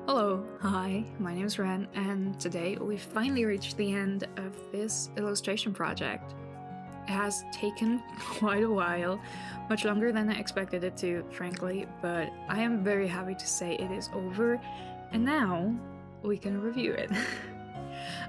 Hello, hi, my name is Ren, and today we finally reached the end of this illustration project. It has taken quite a while, much longer than I expected it to, frankly, but I am very happy to say it is over, and now we can review it.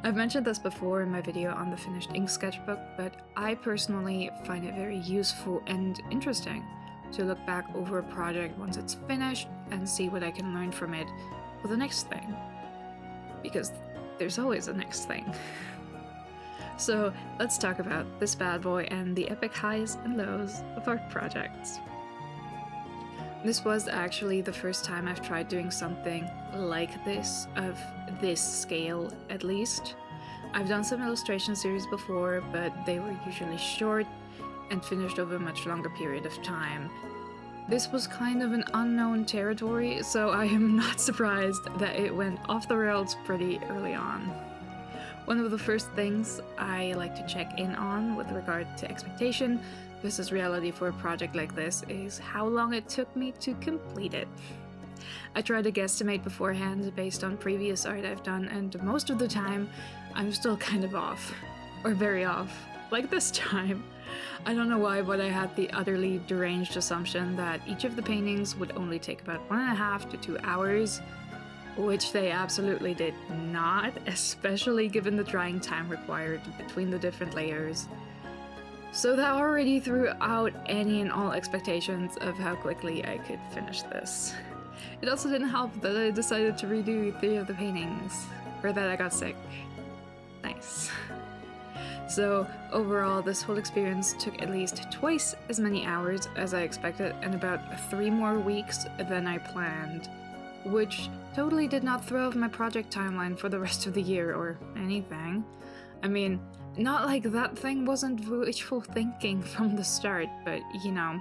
I've mentioned this before in my video on the finished ink sketchbook, but I personally find it very useful and interesting to look back over a project once it's finished and see what I can learn from it for the next thing. Because there's always a next thing. So let's talk about this bad boy and the epic highs and lows of art projects. This was actually the first time I've tried doing something like this, of this scale at least. I've done some illustration series before, but they were usually short and finished over a much longer period of time. This was kind of an unknown territory, so I am not surprised that it went off the rails pretty early on. One of the first things I like to check in on with regard to expectation versus reality for a project like this is how long it took me to complete it. I try to guesstimate beforehand based on previous art I've done, and most of the time I'm still kind of off. Or very off. Like this time. I don't know why, but I had the utterly deranged assumption that each of the paintings would only take about 1.5 to 2 hours, which they absolutely did not, especially given the drying time required between the different layers. So that already threw out any and all expectations of how quickly I could finish this. It also didn't help that I decided to redo 3 of the paintings, or that I got sick. Nice. So overall, this whole experience took at least twice as many hours as I expected and about 3 more weeks than I planned, which totally did not throw off my project timeline for the rest of the year or anything. I mean, not like that thing wasn't wishful thinking from the start, but you know,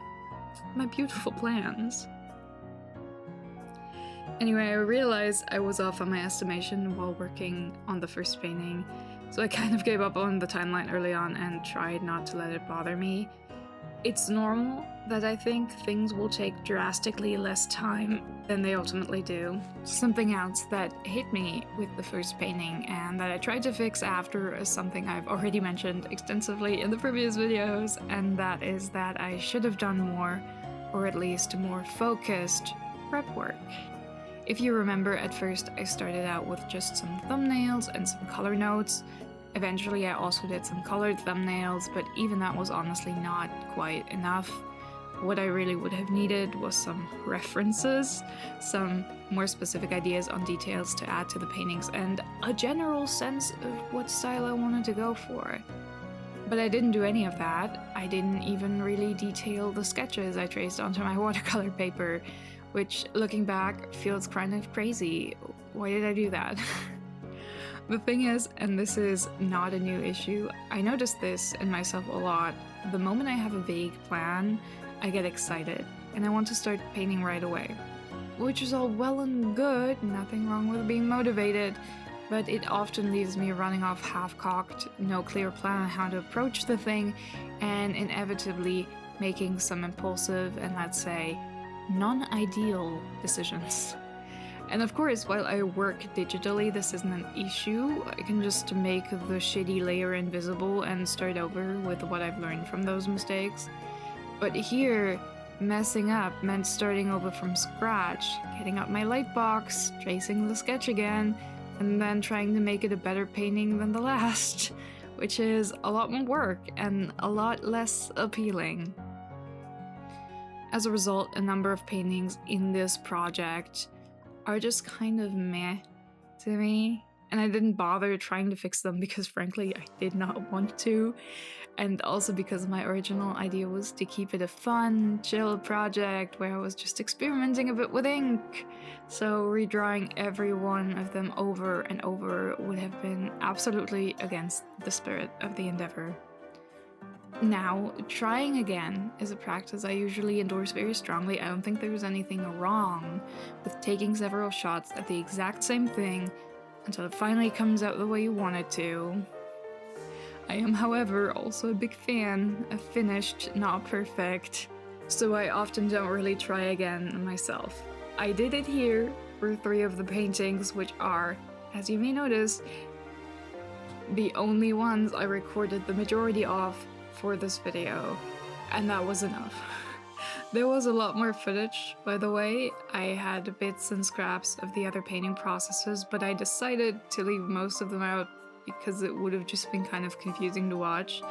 my beautiful plans. Anyway, I realized I was off on my estimation while working on the first painting, so I kind of gave up on the timeline early on and tried not to let it bother me. It's normal that I think things will take drastically less time than they ultimately do. Something else that hit me with the first painting and that I tried to fix after is something I've already mentioned extensively in the previous videos, and that is that I should have done more, or at least more focused, prep work. If you remember, at first I started out with just some thumbnails and some color notes. Eventually I also did some colored thumbnails, but even that was honestly not quite enough. What I really would have needed was some references, some more specific ideas on details to add to the paintings, and a general sense of what style I wanted to go for. But I didn't do any of that. I didn't even really detail the sketches I traced onto my watercolor paper, which, looking back, feels kind of crazy. Why did I do that? The thing is, and this is not a new issue, I notice this in myself a lot. The moment I have a vague plan, I get excited, and I want to start painting right away. Which is all well and good, nothing wrong with being motivated, but it often leaves me running off half-cocked, no clear plan on how to approach the thing, and inevitably making some impulsive and, let's say, non-ideal decisions. And of course, while I work digitally, this isn't an issue. I can just make the shitty layer invisible and start over with what I've learned from those mistakes. But here, messing up meant starting over from scratch, getting up my light box, tracing the sketch again, and then trying to make it a better painting than the last, which is a lot more work and a lot less appealing. As a result, a number of paintings in this project are just kind of meh to me, and I didn't bother trying to fix them because frankly I did not want to, and also because my original idea was to keep it a fun, chill project where I was just experimenting a bit with ink, so redrawing every one of them over and over would have been absolutely against the spirit of the endeavor. Now, trying again is a practice I usually endorse very strongly. I don't think there's anything wrong with taking several shots at the exact same thing until it finally comes out the way you want it to. I am, however, also a big fan of finished, not perfect, so I often don't really try again myself. I did it here, for 3 of the paintings, which are, as you may notice, the only ones I recorded the majority of for this video, and that was enough. There was a lot more footage, by the way. I had bits and scraps of the other painting processes, but I decided to leave most of them out because it would have just been kind of confusing to watch.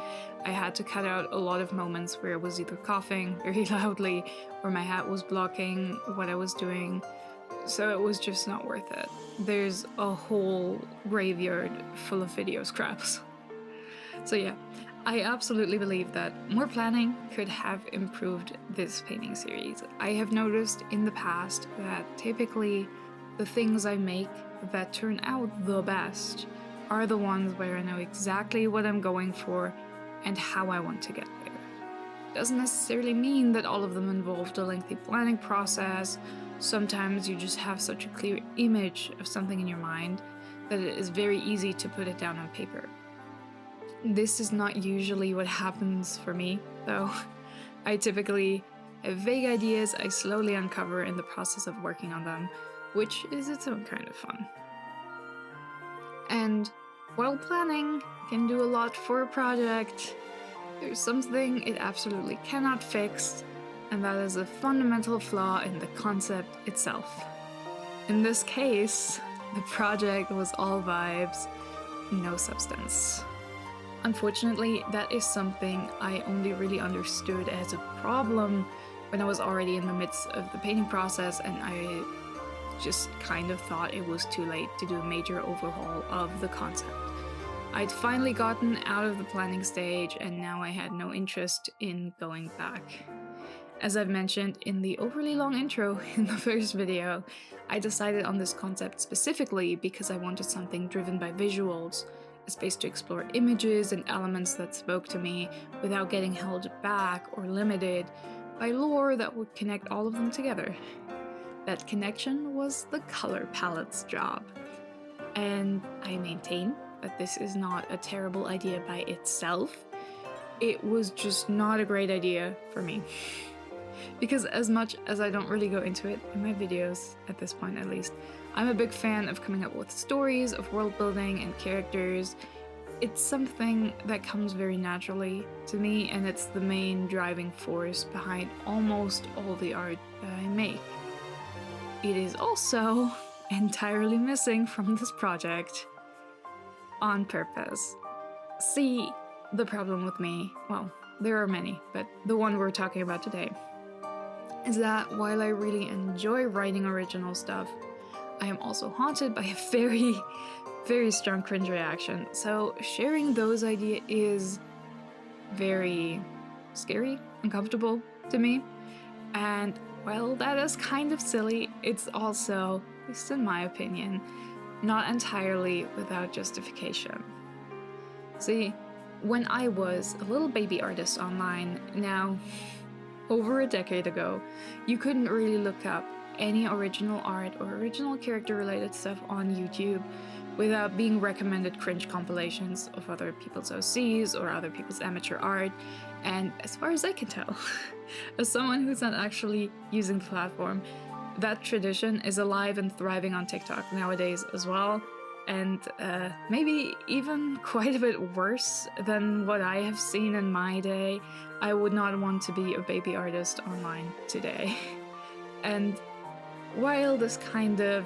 I had to cut out a lot of moments where I was either coughing very loudly or my hat was blocking what I was doing, so it was just not worth it. There's a whole graveyard full of video scraps. So yeah, I absolutely believe that more planning could have improved this painting series. I have noticed in the past that typically the things I make that turn out the best are the ones where I know exactly what I'm going for and how I want to get there. Doesn't necessarily mean that all of them involved a lengthy planning process. Sometimes you just have such a clear image of something in your mind that it is very easy to put it down on paper. This is not usually what happens for me, though. I typically have vague ideas I slowly uncover in the process of working on them, which is its own kind of fun. And while planning can do a lot for a project, there's something it absolutely cannot fix, and that is a fundamental flaw in the concept itself. In this case, the project was all vibes, no substance. Unfortunately, that is something I only really understood as a problem when I was already in the midst of the painting process, and I just kind of thought it was too late to do a major overhaul of the concept. I'd finally gotten out of the planning stage, and now I had no interest in going back. As I've mentioned in the overly long intro in the first video, I decided on this concept specifically because I wanted something driven by visuals, a space to explore images and elements that spoke to me without getting held back or limited by lore that would connect all of them together. That connection was the color palette's job. And I maintain that this is not a terrible idea by itself. It was just not a great idea for me. Because as much as I don't really go into it in my videos, at this point at least, I'm a big fan of coming up with stories, of world building and characters. It's something that comes very naturally to me, and it's the main driving force behind almost all the art that I make. It is also entirely missing from this project on purpose. See, the problem with me, well, there are many, but the one we're talking about today, is that while I really enjoy writing original stuff, I am also haunted by a very, very strong cringe reaction. So sharing those ideas is very scary, uncomfortable to me. And while that is kind of silly, it's also, at least in my opinion, not entirely without justification. See, when I was a little baby artist online, now over a decade ago, you couldn't really look up any original art or original character related stuff on YouTube without being recommended cringe compilations of other people's OCs or other people's amateur art. And as far as I can tell, as someone who's not actually using the platform, that tradition is alive and thriving on TikTok nowadays as well, and maybe even quite a bit worse than what I have seen in my day. I would not want to be a baby artist online today. And while this kind of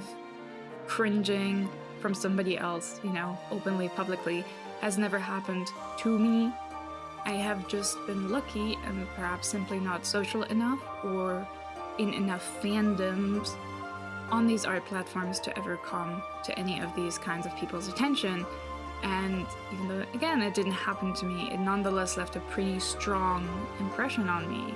cringing from somebody else, openly, publicly, has never happened to me, I have just been lucky and perhaps simply not social enough or in enough fandoms on these art platforms to ever come to any of these kinds of people's attention. And even though, again, it didn't happen to me, it nonetheless left a pretty strong impression on me.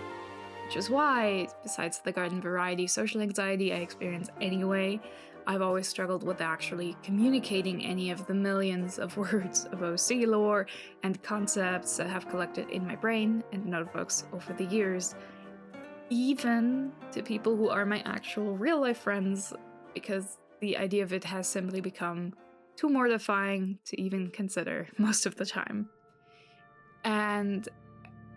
Which is why, besides the garden variety social anxiety I experience anyway, I've always struggled with actually communicating any of the millions of words of OC lore and concepts that have collected in my brain and notebooks over the years, even to people who are my actual real-life friends, because the idea of it has simply become too mortifying to even consider most of the time. And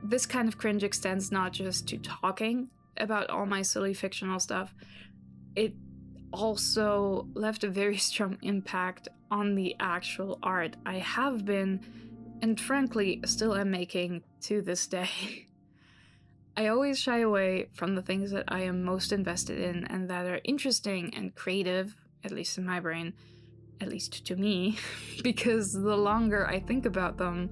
this kind of cringe extends not just to talking about all my silly fictional stuff, it also left a very strong impact on the actual art I have been, and frankly still am making to this day. I always shy away from the things that I am most invested in and that are interesting and creative, at least in my brain, at least to me, because the longer I think about them,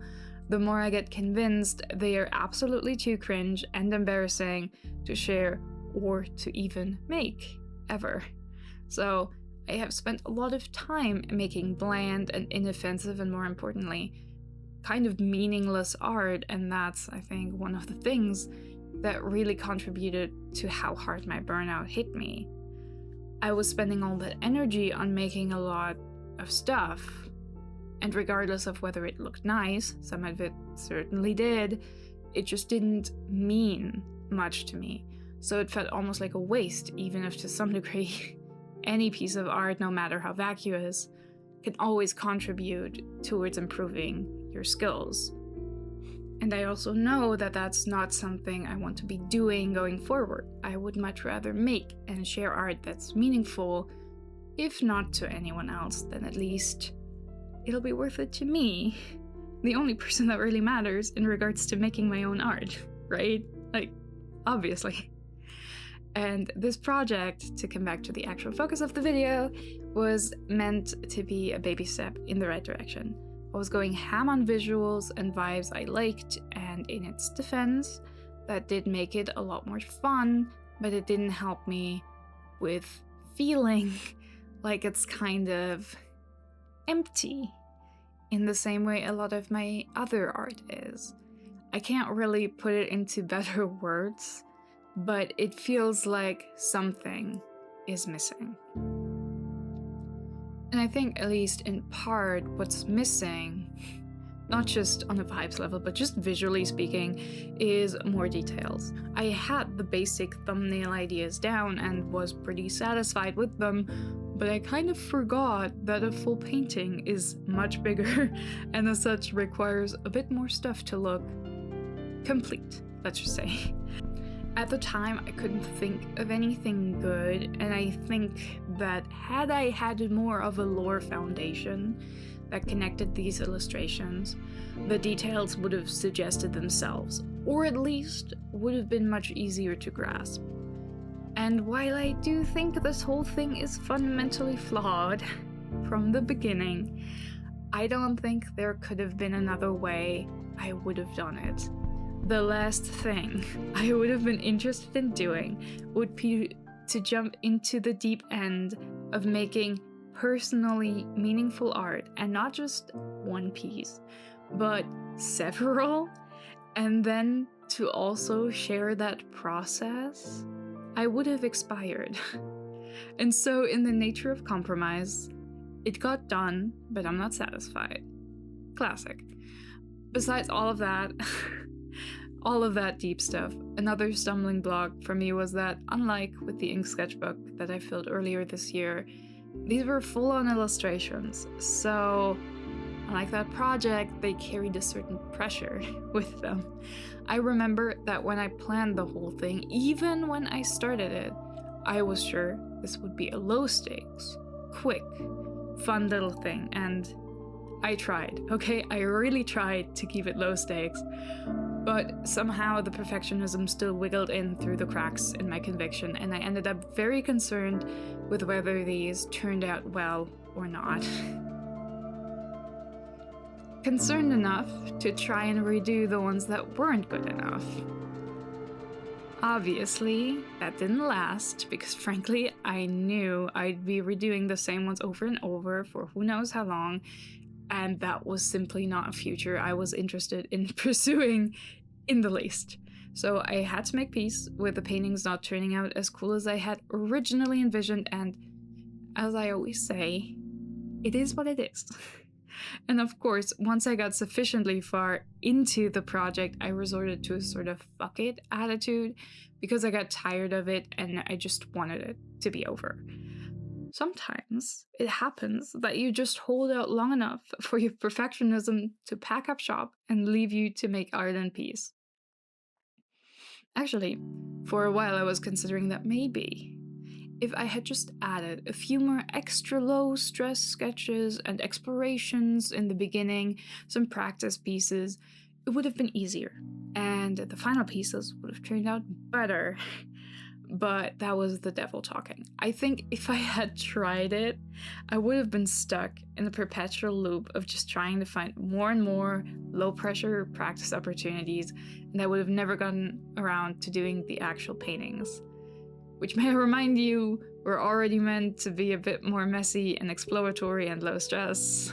the more I get convinced they are absolutely too cringe and embarrassing to share or to even make, ever. So I have spent a lot of time making bland and inoffensive and, more importantly, kind of meaningless art, and that's, I think, one of the things that really contributed to how hard my burnout hit me. I was spending all that energy on making a lot of stuff, and regardless of whether it looked nice, some of it certainly did, it just didn't mean much to me. So it felt almost like a waste, even if to some degree any piece of art, no matter how vacuous, can always contribute towards improving your skills. And I also know that that's not something I want to be doing going forward. I would much rather make and share art that's meaningful, if not to anyone else, then at least it'll be worth it to me, the only person that really matters in regards to making my own art, right? Like, obviously. And this project, to come back to the actual focus of the video, was meant to be a baby step in the right direction. I was going ham on visuals and vibes I liked, and in its defense, that did make it a lot more fun, but it didn't help me with feeling like it's kind of empty in the same way a lot of my other art is. I can't really put it into better words, but it feels like something is missing. And I think, at least in part, what's missing, not just on a vibes level, but just visually speaking, is more details. I had the basic thumbnail ideas down and was pretty satisfied with them, but I kind of forgot that a full painting is much bigger and as such requires a bit more stuff to look complete, let's just say. At the time, I couldn't think of anything good, and I think that had I had more of a lore foundation that connected these illustrations, the details would have suggested themselves, or at least would have been much easier to grasp. And while I do think this whole thing is fundamentally flawed from the beginning, I don't think there could have been another way I would have done it. The last thing I would have been interested in doing would be to jump into the deep end of making personally meaningful art, and not just one piece, but several, and then to also share that process. I would have expired. And so, in the nature of compromise, it got done, but I'm not satisfied. Classic. Besides all of that, all of that deep stuff, another stumbling block for me was that, unlike with the ink sketchbook that I filled earlier this year, these were full-on illustrations, so unlike that project, they carried a certain pressure with them. I remember that when I planned the whole thing, even when I started it, I was sure this would be a low-stakes, quick, fun little thing, and I tried, okay? I really tried to keep it low stakes. But somehow the perfectionism still wiggled in through the cracks in my conviction, and I ended up very concerned with whether these turned out well or not. Concerned enough to try and redo the ones that weren't good enough. Obviously, that didn't last, because frankly, I knew I'd be redoing the same ones over and over for who knows how long, and that was simply not a future I was interested in pursuing in the least. So I had to make peace with the paintings not turning out as cool as I had originally envisioned, and as I always say, it is what it is. And of course, once I got sufficiently far into the project, I resorted to a sort of fuck it attitude, because I got tired of it and I just wanted it to be over. Sometimes it happens that you just hold out long enough for your perfectionism to pack up shop and leave you to make art in peace. Actually, for a while I was considering that maybe if I had just added a few more extra low stress sketches and explorations in the beginning, some practice pieces, it would have been easier. And the final pieces would have turned out better. But that was the devil talking. I think if I had tried it, I would have been stuck in a perpetual loop of just trying to find more and more low pressure practice opportunities, and I would have never gotten around to doing the actual paintings. Which, may I remind you, were already meant to be a bit more messy and exploratory and low stress.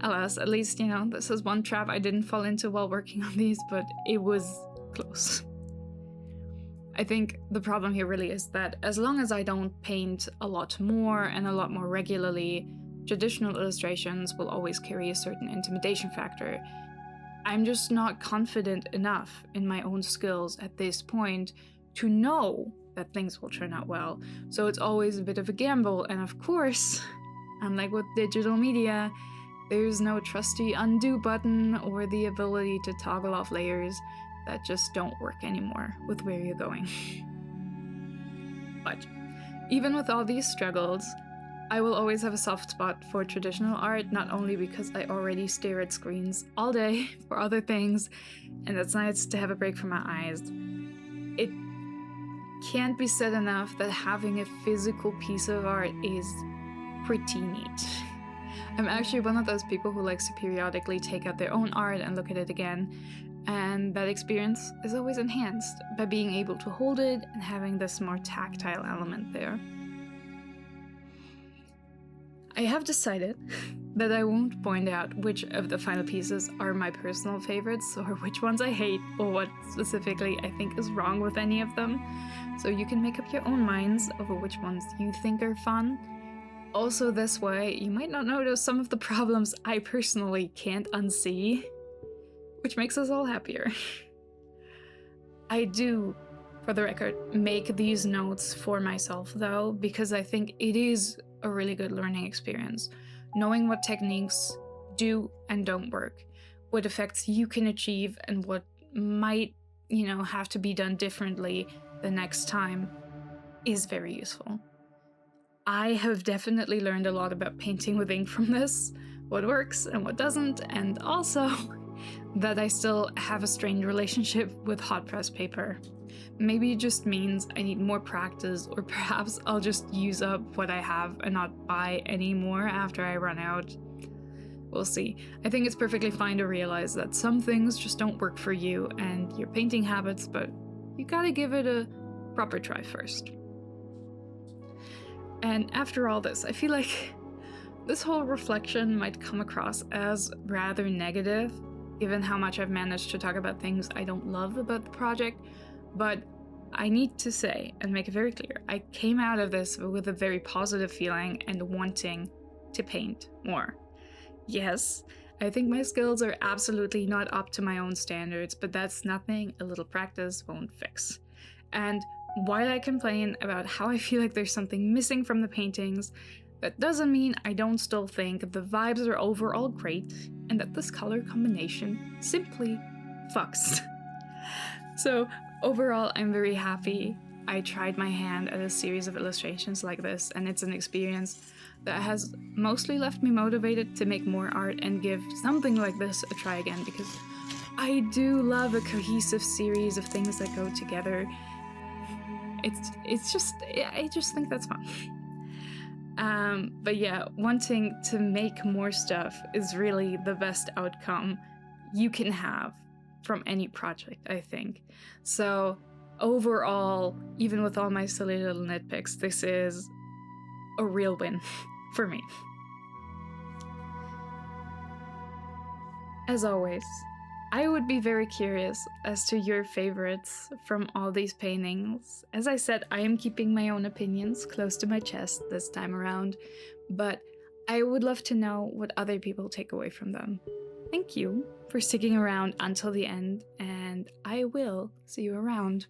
Alas, at least, this is one trap I didn't fall into while working on these, but it was close. I think the problem here really is that as long as I don't paint a lot more and a lot more regularly, traditional illustrations will always carry a certain intimidation factor. I'm just not confident enough in my own skills at this point to know that things will turn out well. So it's always a bit of a gamble, and of course, unlike with digital media, there's no trusty undo button or the ability to toggle off layers that just don't work anymore with where you're going. But even with all these struggles, I will always have a soft spot for traditional art, not only because I already stare at screens all day for other things, and it's nice to have a break from my eyes. It can't be said enough that having a physical piece of art is pretty neat. I'm actually one of those people who likes to periodically take out their own art and look at it again, and that experience is always enhanced by being able to hold it and having this more tactile element there. I have decided that I won't point out which of the final pieces are my personal favorites or which ones I hate or what specifically I think is wrong with any of them, so you can make up your own minds over which ones you think are fun. Also, this way, you might not notice some of the problems I personally can't unsee, which makes us all happier. I do, for the record, make these notes for myself though, because I think it is a really good learning experience. Knowing what techniques do and don't work, what effects you can achieve, and what might, have to be done differently the next time is very useful. I have definitely learned a lot about painting with ink from this, what works and what doesn't, and also that I still have a strained relationship with hot press paper. Maybe it just means I need more practice, or perhaps I'll just use up what I have and not buy any more after I run out. We'll see. I think it's perfectly fine to realize that some things just don't work for you and your painting habits, but you gotta give it a proper try first. And after all this, I feel like this whole reflection might come across as rather negative, given how much I've managed to talk about things I don't love about the project, but I need to say and make it very clear, I came out of this with a very positive feeling and wanting to paint more. Yes, I think my skills are absolutely not up to my own standards, but that's nothing a little practice won't fix. And while I complain about how I feel like there's something missing from the paintings, that doesn't mean I don't still think the vibes are overall great and that this color combination simply fucks. So overall, I'm very happy I tried my hand at a series of illustrations like this, and it's an experience that has mostly left me motivated to make more art and give something like this a try again, because I do love a cohesive series of things that go together. I just think that's fun. But yeah, wanting to make more stuff is really the best outcome you can have from any project, I think. So overall, even with all my silly little nitpicks, this is a real win for me. As always, I would be very curious as to your favorites from all these paintings. As I said, I am keeping my own opinions close to my chest this time around, but I would love to know what other people take away from them. Thank you for sticking around until the end, and I will see you around.